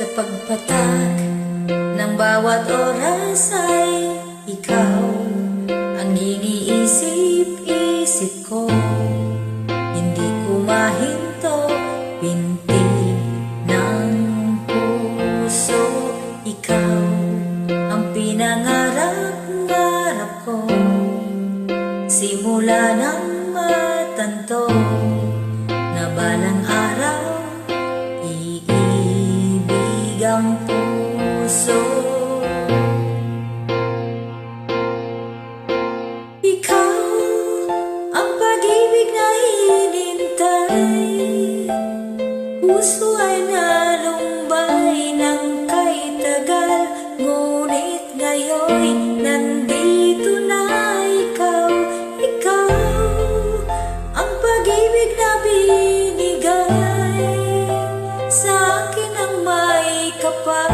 Sa pagpatak ng bawat oras ay ikaw ang iniisip-isip ko. Hindi ko mahinto, pinti ng puso. Ikaw ang pinangarap-ngarap ko. Simula ng matanto na balang araw iibig ang puso. Ikaw ang pag-ibig na hinintay. Puso ay nalumbay ng kay tagal, ngunit ngayon nandito na ikaw. Ikaw ang pag-ibig na binigay sa akin ang may kapal.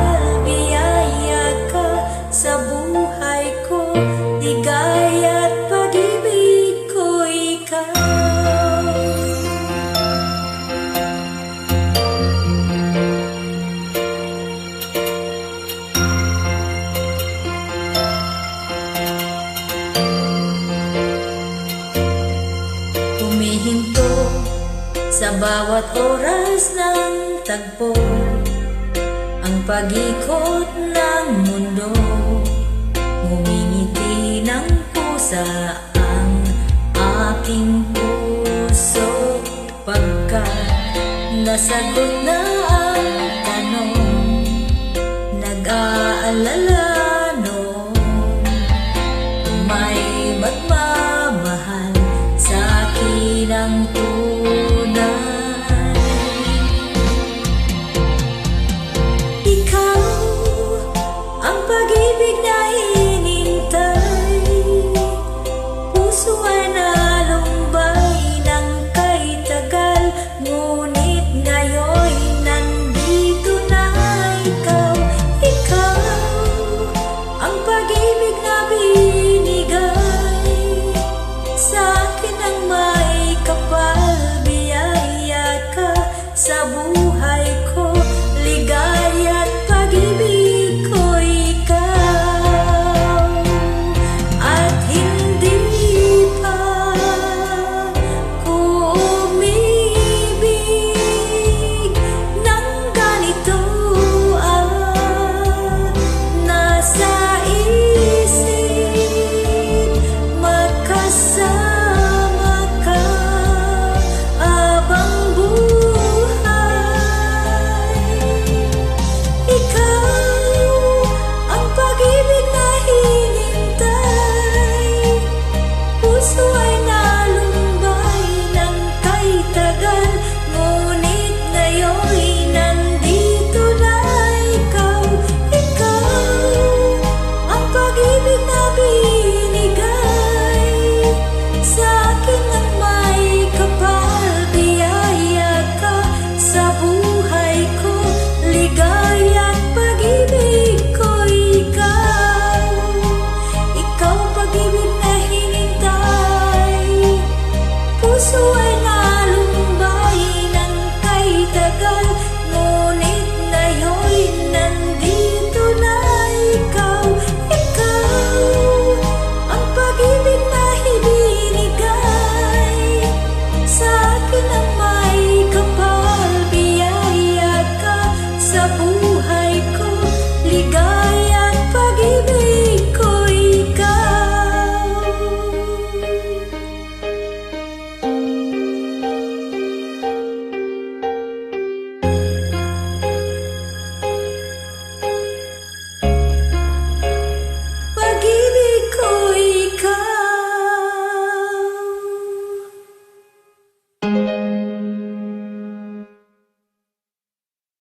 Biyaya ka sa buhay ko, ligaya at pag-ibig ko ikaw. Humihinto sa bawat oras ng tagpo ang pag-ikot ng mundo. Ngumingiti ng pusa ang aking puso, pagkat nasagot na ang tanong. Nag-aalala